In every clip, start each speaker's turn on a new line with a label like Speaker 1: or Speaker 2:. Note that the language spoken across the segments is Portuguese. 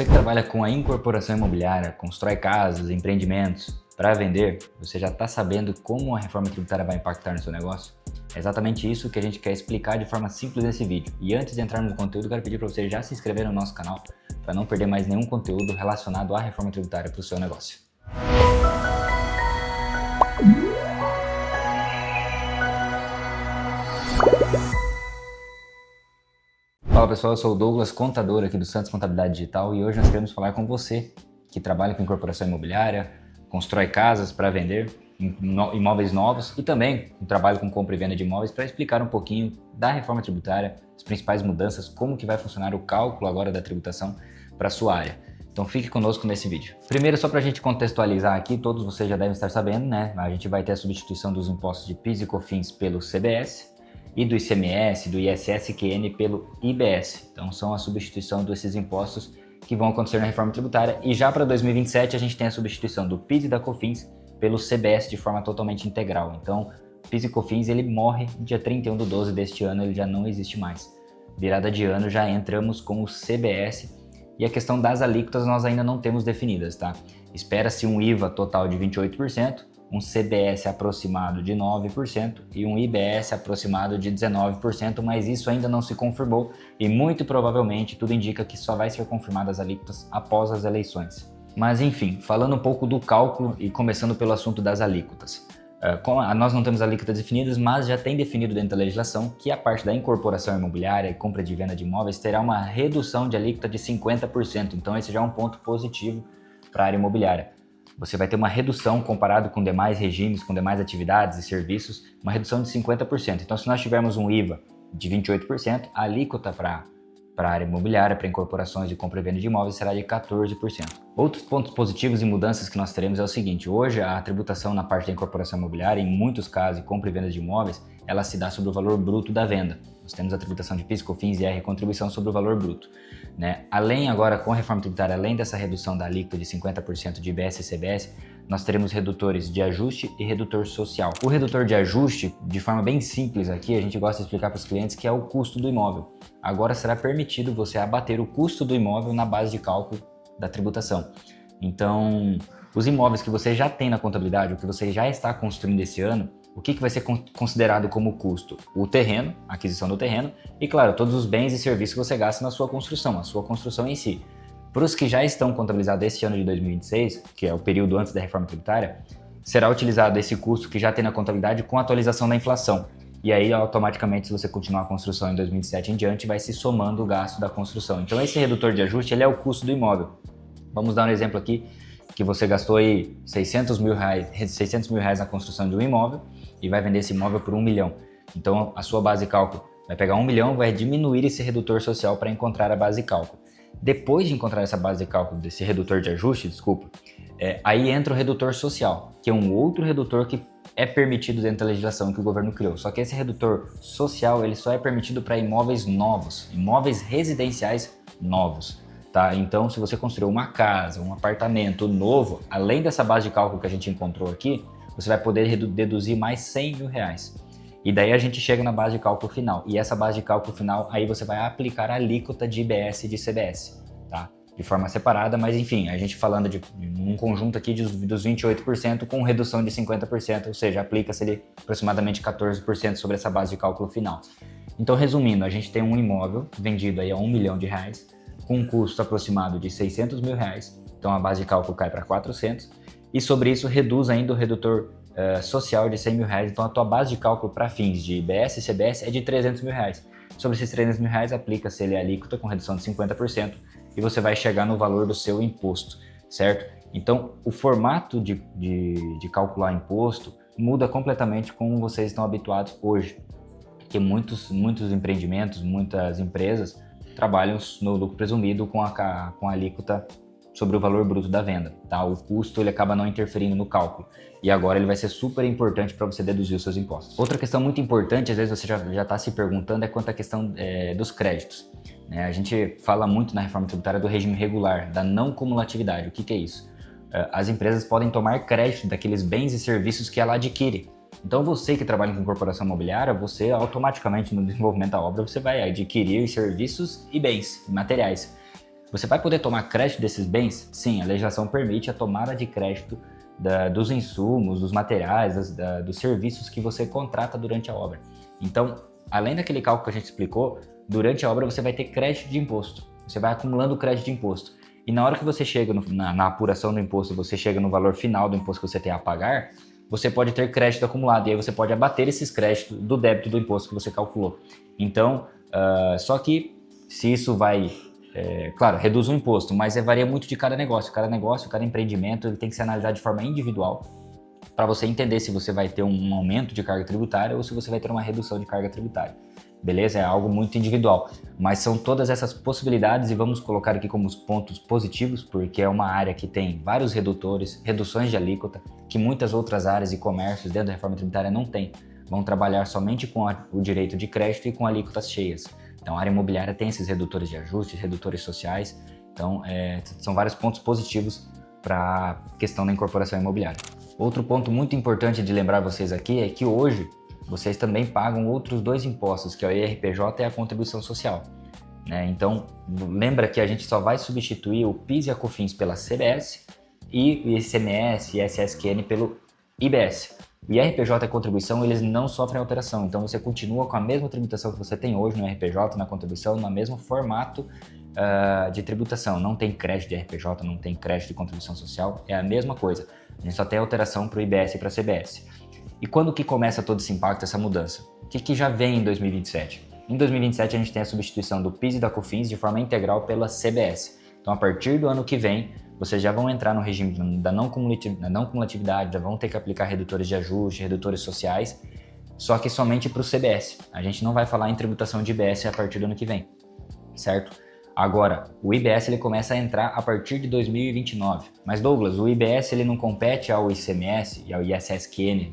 Speaker 1: Você que trabalha com a incorporação imobiliária, constrói casas, empreendimentos para vender, você já está sabendo como a reforma tributária vai impactar no seu negócio? É exatamente isso que a gente quer explicar de forma simples nesse vídeo. E antes de entrarmos no conteúdo, quero pedir para você já se inscrever no nosso canal para não perder mais nenhum conteúdo relacionado à reforma tributária para o seu negócio. Fala pessoal, eu sou o Douglas, contador aqui do Santos Contabilidade Digital, e hoje nós queremos falar com você que trabalha com incorporação imobiliária, constrói casas para vender, imóveis novos e também trabalha com compra e venda de imóveis, para explicar um pouquinho da reforma tributária, as principais mudanças, como que vai funcionar o cálculo agora da tributação para a sua área. Então fique conosco nesse vídeo. Primeiro, só para a gente contextualizar aqui, todos vocês já devem estar sabendo, né? A gente vai ter a substituição dos impostos de PIS e COFINS pelo CBS, e do ICMS, do ISS-QN pelo IBS. Então são a substituição desses impostos que vão acontecer na reforma tributária, e já para 2027 a gente tem a substituição do PIS e da COFINS pelo CBS de forma totalmente integral. Então PIS e COFINS ele morre dia 31/12 deste ano, ele já não existe mais. Virada de ano já entramos com o CBS, e a questão das alíquotas nós ainda não temos definidas, tá? Espera-se um IVA total de 28%, um CBS aproximado de 9% e um IBS aproximado de 19%, mas isso ainda não se confirmou e muito provavelmente tudo indica que só vai ser confirmado as alíquotas após as eleições. Mas enfim, falando um pouco do cálculo e começando pelo assunto das alíquotas. Nós não temos alíquotas definidas, mas já tem definido dentro da legislação que a parte da incorporação imobiliária e compra de venda de imóveis terá uma redução de alíquota de 50%, então esse já é um ponto positivo para a área imobiliária. Você vai ter uma redução comparado com demais regimes, com demais atividades e serviços, uma redução de 50%. Então, se nós tivermos um IVA de 28%, a alíquota para a área imobiliária, para incorporações de compra e venda de imóveis, será de 14%. Outros pontos positivos e mudanças que nós teremos é o seguinte: hoje a tributação na parte da incorporação imobiliária, em muitos casos, compra e venda de imóveis, ela se dá sobre o valor bruto da venda. Nós temos a tributação de PIS, COFINS e a contribuição sobre o valor bruto, né? Além agora, com a reforma tributária, além dessa redução da alíquota de 50% de IBS e CBS, nós teremos redutores de ajuste e redutor social. O redutor de ajuste, de forma bem simples aqui, a gente gosta de explicar para os clientes que é o custo do imóvel. Agora será permitido você abater o custo do imóvel na base de cálculo da tributação. Então, os imóveis que você já tem na contabilidade, o que você já está construindo esse ano, o que vai ser considerado como custo? O terreno, a aquisição do terreno e, claro, todos os bens e serviços que você gasta na sua construção, a sua construção em si. Para os que já estão contabilizados este ano de 2026, que é o período antes da reforma tributária, será utilizado esse custo que já tem na contabilidade com a atualização da inflação. E aí, automaticamente, se você continuar a construção em 2027 em diante, vai se somando o gasto da construção. Então, esse redutor de ajuste ele é o custo do imóvel. Vamos dar um exemplo aqui, que você gastou aí 600 mil reais na construção de um imóvel e vai vender esse imóvel por 1 milhão. Então, a sua base de cálculo vai pegar 1 milhão, vai diminuir esse redutor social para encontrar a base de cálculo. Depois de encontrar essa base de cálculo desse redutor de ajuste, aí entra o redutor social, que é um outro redutor que é permitido dentro da legislação que o governo criou. Só que esse redutor social ele só é permitido para imóveis novos, imóveis residenciais novos. Tá? Então, se você construiu uma casa, um apartamento novo, além dessa base de cálculo que a gente encontrou aqui, você vai poder deduzir mais 100 mil reais. E daí a gente chega na base de cálculo final. E essa base de cálculo final, aí você vai aplicar a alíquota de IBS e de CBS, tá? De forma separada, mas enfim, a gente falando de um conjunto aqui dos 28% com redução de 50%, ou seja, aplica-se ali aproximadamente 14% sobre essa base de cálculo final. Então, resumindo, a gente tem um imóvel vendido aí a 1 milhão de reais, com um custo aproximado de 600 mil reais, então a base de cálculo cai para 400, e sobre isso reduz ainda o redutor social de 100 mil reais, então a tua base de cálculo para fins de IBS e CBS é de 300 mil reais. Sobre esses 300 mil reais aplica-se a alíquota com redução de 50% e você vai chegar no valor do seu imposto, certo? Então o formato de calcular imposto muda completamente como vocês estão habituados hoje, porque muitos empreendimentos, muitas empresas trabalham no lucro presumido com a alíquota sobre o valor bruto da venda, tá? O custo ele acaba não interferindo no cálculo e agora ele vai ser super importante para você deduzir os seus impostos. Outra questão muito importante, às vezes você já está se perguntando, é quanto à questão dos créditos, né? A gente fala muito na reforma tributária do regime regular, da não cumulatividade. O que é isso? As empresas podem tomar crédito daqueles bens e serviços que ela adquire. Então você que trabalha com incorporação imobiliária, você automaticamente no desenvolvimento da obra você vai adquirir serviços e bens, materiais. Você vai poder tomar crédito desses bens? Sim, a legislação permite a tomada de crédito dos insumos, dos materiais, dos serviços que você contrata durante a obra. Então, além daquele cálculo que a gente explicou, durante a obra você vai ter crédito de imposto. Você vai acumulando crédito de imposto. E na hora que você chega na apuração do imposto, você chega no valor final do imposto que você tem a pagar, você pode ter crédito acumulado. E aí você pode abater esses créditos do débito do imposto que você calculou. Então, só que se isso vai... claro, reduz o imposto, mas varia muito de cada negócio. Cada empreendimento ele tem que ser analisado de forma individual para você entender se você vai ter um aumento de carga tributária ou se você vai ter uma redução de carga tributária. Beleza? É algo muito individual, mas são todas essas possibilidades e vamos colocar aqui como os pontos positivos, porque é uma área que tem vários redutores, reduções de alíquota, que muitas outras áreas e comércios dentro da reforma tributária não têm. Vão trabalhar somente com o direito de crédito e com alíquotas cheias. Então a área imobiliária tem esses redutores de ajustes, redutores sociais, então são vários pontos positivos para a questão da incorporação imobiliária. Outro ponto muito importante de lembrar vocês aqui é que hoje vocês também pagam outros dois impostos, que é o IRPJ e a contribuição social. Então lembra que a gente só vai substituir o PIS e a COFINS pela CBS e o ICMS e SSQN pelo IBS. O IRPJ e a contribuição, eles não sofrem alteração, então você continua com a mesma tributação que você tem hoje no IRPJ, na contribuição, no mesmo formato de tributação. Não tem crédito de IRPJ, não tem crédito de contribuição social, é a mesma coisa. A gente só tem alteração para o IBS e para a CBS. E quando que começa todo esse impacto, essa mudança? O que já vem em 2027? Em 2027 a gente tem a substituição do PIS e da COFINS de forma integral pela CBS. Então a partir do ano que vem, vocês já vão entrar no regime da não cumulatividade, já vão ter que aplicar redutores de ajuste, redutores sociais, só que somente para o CBS. A gente não vai falar em tributação de IBS a partir do ano que vem, certo? Agora, o IBS ele começa a entrar a partir de 2029. Mas Douglas, o IBS ele não compete ao ICMS e ao ISSQN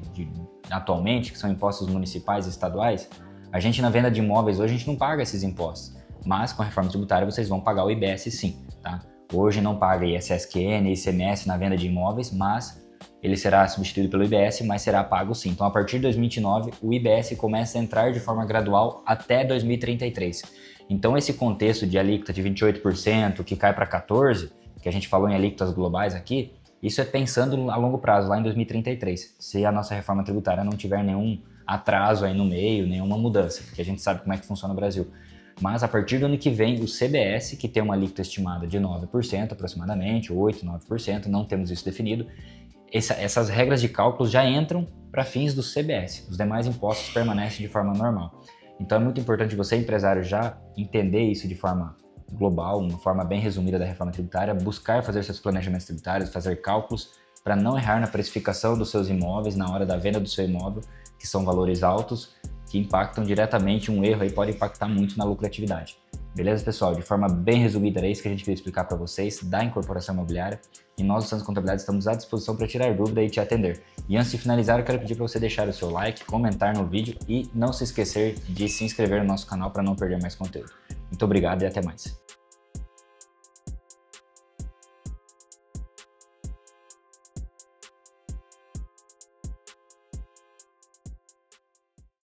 Speaker 1: atualmente, que são impostos municipais e estaduais? A gente na venda de imóveis hoje a gente não paga esses impostos, mas com a reforma tributária vocês vão pagar o IBS sim, tá? Hoje não paga ISSQN e ICMS na venda de imóveis, mas ele será substituído pelo IBS, mas será pago sim. Então a partir de 2029 o IBS começa a entrar de forma gradual até 2033. Então esse contexto de alíquota de 28% que cai para 14%, que a gente falou em alíquotas globais aqui, isso é pensando a longo prazo, lá em 2033, se a nossa reforma tributária não tiver nenhum atraso aí no meio, nenhuma mudança, porque a gente sabe como é que funciona no Brasil. Mas a partir do ano que vem, o CBS, que tem uma alíquota estimada de 9% aproximadamente, 8%, 9%, não temos isso definido, essas regras de cálculo já entram para fins do CBS, os demais impostos permanecem de forma normal. Então é muito importante você, empresário, já entender isso de forma global, uma forma bem resumida da reforma tributária, buscar fazer seus planejamentos tributários, fazer cálculos para não errar na precificação dos seus imóveis, na hora da venda do seu imóvel, que são valores altos, que impactam diretamente, um erro aí pode impactar muito na lucratividade. Beleza, pessoal? De forma bem resumida, era isso que a gente queria explicar para vocês da incorporação imobiliária. E nós, do Santos Contabilidade, estamos à disposição para tirar dúvida e te atender. E antes de finalizar, eu quero pedir para você deixar o seu like, comentar no vídeo e não se esquecer de se inscrever no nosso canal para não perder mais conteúdo. Muito obrigado e até mais.